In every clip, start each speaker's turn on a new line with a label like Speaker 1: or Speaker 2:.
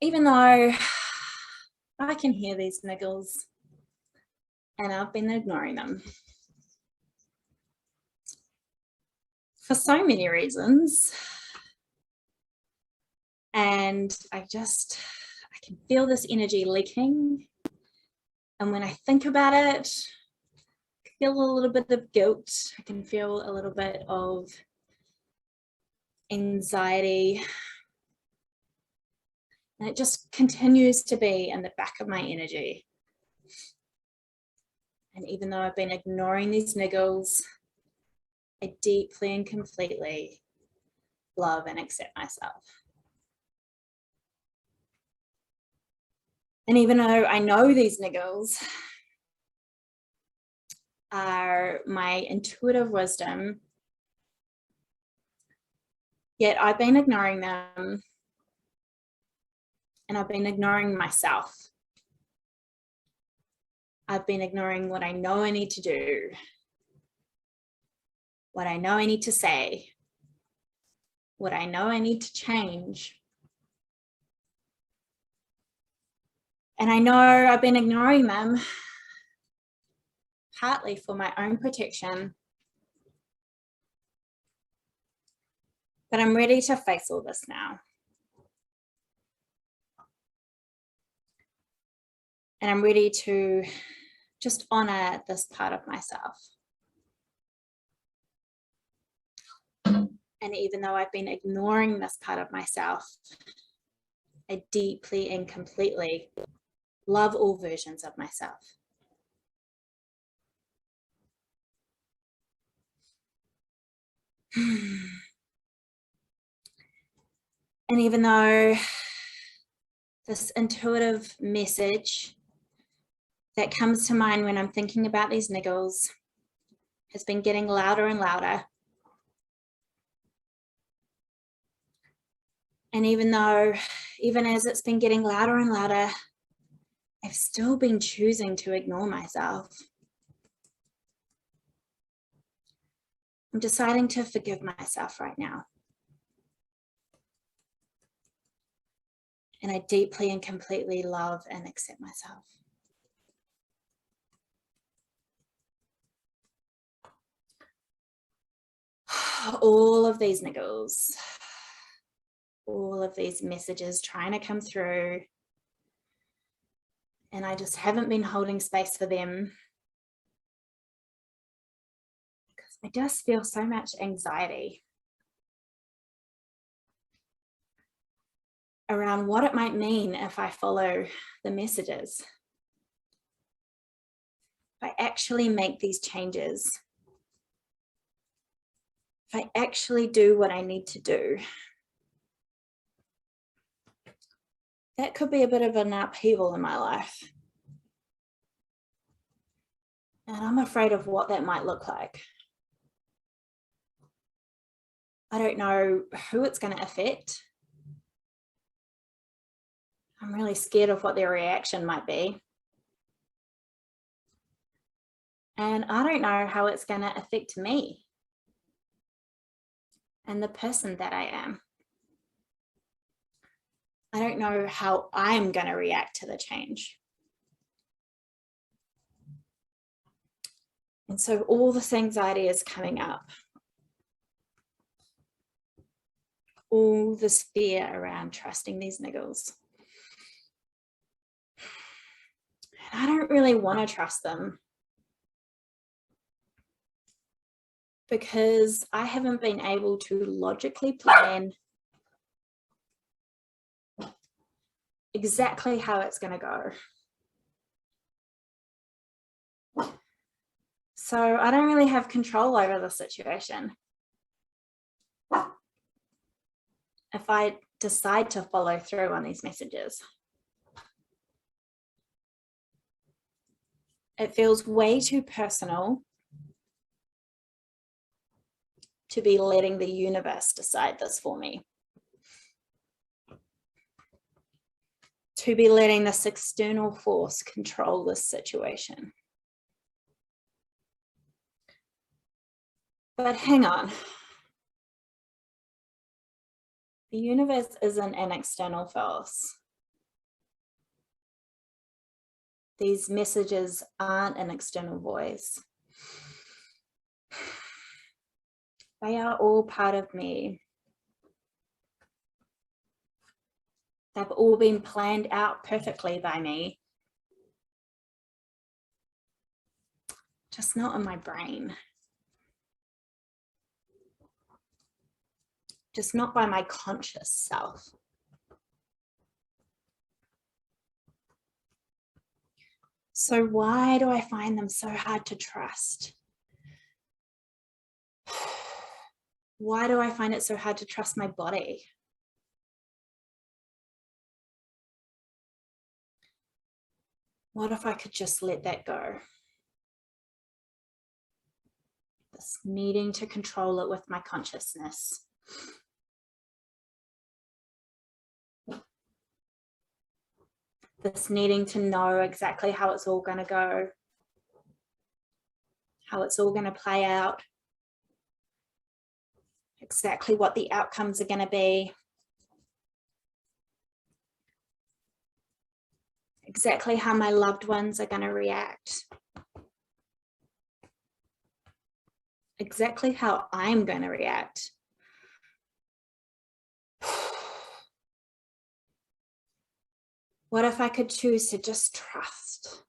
Speaker 1: even though I can hear these niggles and I've been ignoring them for so many reasons. And I can feel this energy leaking. And when I think about it, I feel a little bit of guilt. I can feel a little bit of anxiety. And it just continues to be in the back of my energy. And even though I've been ignoring these niggles, I deeply and completely love and accept myself. And even though I know these niggles are my intuitive wisdom, yet I've been ignoring them and I've been ignoring myself. I've been ignoring what I know I need to do, what I know I need to say, what I know I need to change. And I know I've been ignoring them partly for my own protection, but I'm ready to face all this now. And I'm ready to just honor this part of myself. And even though I've been ignoring this part of myself, I deeply and completely love all versions of myself. And even though this intuitive message that comes to mind when I'm thinking about these niggles has been getting louder and louder, and even as it's been getting louder and louder, I've still been choosing to ignore myself. I'm deciding to forgive myself right now. And I deeply and completely love and accept myself. All of these niggles, all of these messages trying to come through, and I just haven't been holding space for them because I just feel so much anxiety around what it might mean if I follow the messages, if I actually make these changes, if I actually do what I need to do. That could be a bit of an upheaval in my life. And I'm afraid of what that might look like. I don't know who it's going to affect. I'm really scared of what their reaction might be. And I don't know how it's going to affect me and the person that I am. I don't know how I'm going to react to the change. And so all this anxiety is coming up. All this fear around trusting these niggles. And I don't really want to trust them because I haven't been able to logically plan exactly how it's going to go. So I don't really have control over the situation. If I decide to follow through on these messages, it feels way too personal to be letting the universe decide this for me. To be letting this external force control this situation. But hang on. The universe isn't an external force. These messages aren't an external voice. They are all part of me. They've all been planned out perfectly by me. Just not in my brain. Just not by my conscious self. So why do I find them so hard to trust? Why do I find it so hard to trust my body? What if I could just let that go? This needing to control it with my consciousness. This needing to know exactly how it's all going to go, how it's all going to play out, exactly what the outcomes are going to be, exactly how my loved ones are going to react, exactly how I'm going to react. What if I could choose to just trust?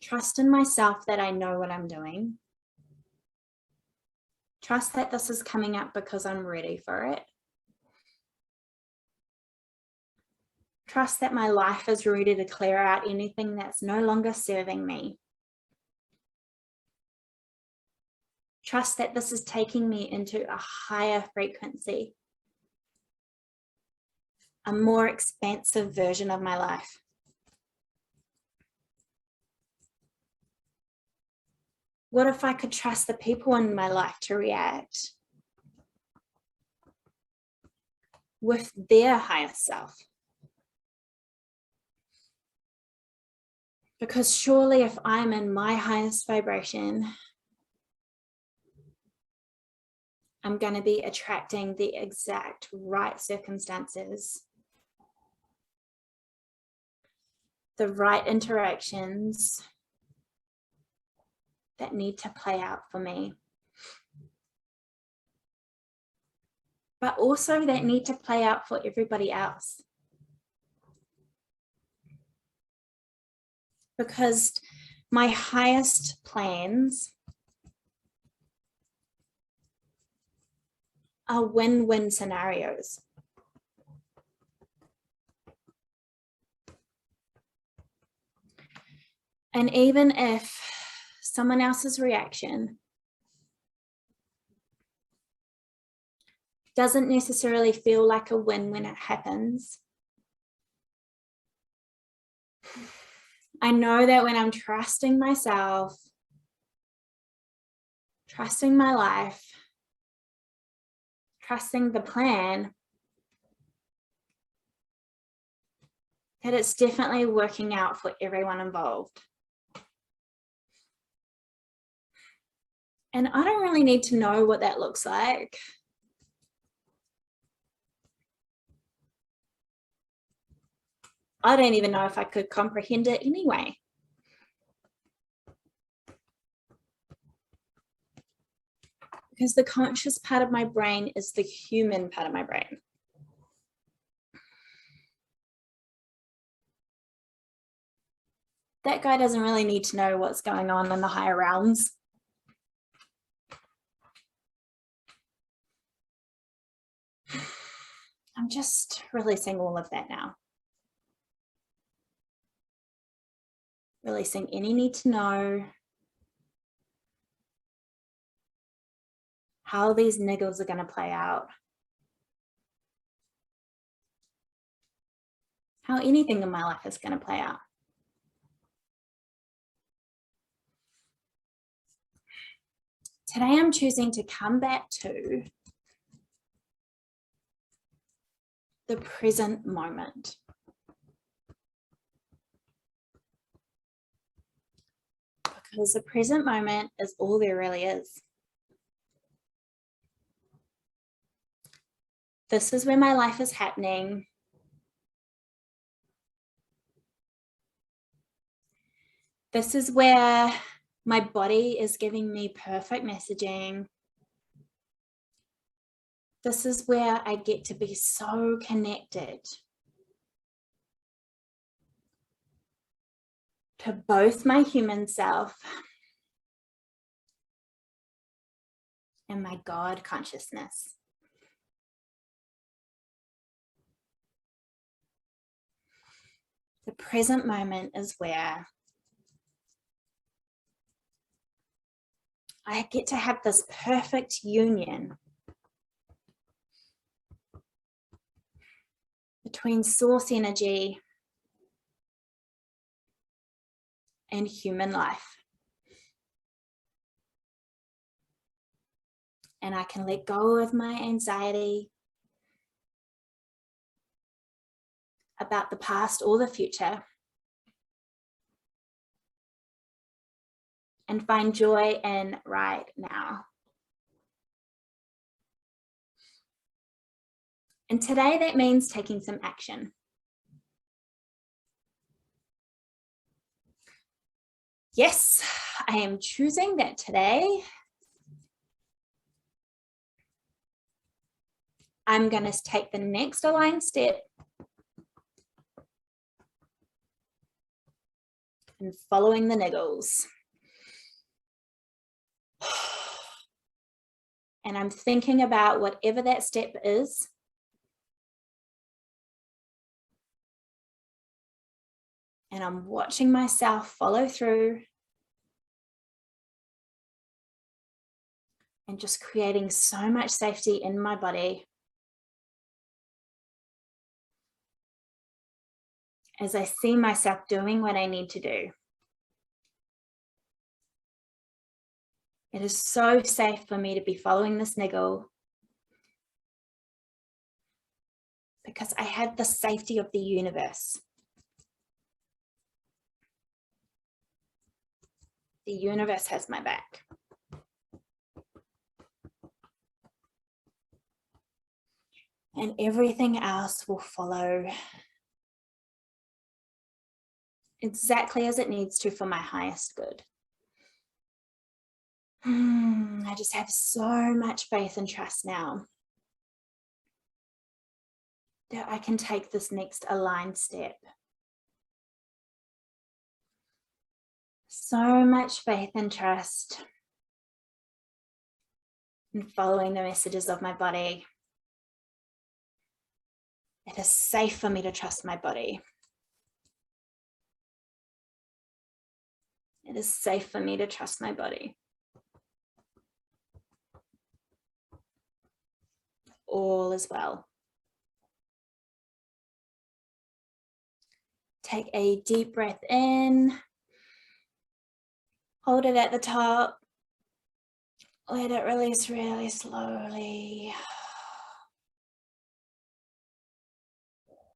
Speaker 1: Trust in myself that I know what I'm doing. Trust that this is coming up because I'm ready for it. Trust that my life is ready to clear out anything that's no longer serving me. Trust that this is taking me into a higher frequency, a more expansive version of my life. What if I could trust the people in my life to react with their higher self? Because surely if I'm in my highest vibration, I'm going to be attracting the exact right circumstances, the right interactions that need to play out for me, but also that need to play out for everybody else. Because my highest plans are win-win scenarios. And even if someone else's reaction doesn't necessarily feel like a win when it happens, I know that when I'm trusting myself, trusting my life, trusting the plan, that it's definitely working out for everyone involved. And I don't really need to know what that looks like. I don't even know if I could comprehend it anyway. Because the conscious part of my brain is the human part of my brain. That guy doesn't really need to know what's going on in the higher realms. I'm just releasing all of that now. Releasing any need to know, how these niggles are going to play out, how anything in my life is going to play out. Today I'm choosing to come back to the present moment. Because the present moment is all there really is. This is where my life is happening. This is where my body is giving me perfect messaging. This is where I get to be so connected to both my human self and my God consciousness. The present moment is where I get to have this perfect union between source energy and human life. And I can let go of my anxiety about the past or the future and find joy in right now. And today that means taking some action. Yes, I am choosing that today I'm going to take the next aligned step and following the niggles. And I'm thinking about whatever that step is. And I'm watching myself follow through and just creating so much safety in my body as I see myself doing what I need to do. It is so safe for me to be following this niggle because I have the safety of the universe. The universe has my back. And everything else will follow exactly as it needs to for my highest good. I just have so much faith and trust now that I can take this next aligned step. So much faith and trust in following the messages of my body. It is safe for me to trust my body. It is safe for me to trust my body. All is well. Take a deep breath in. Hold it at the top. Let it release really slowly.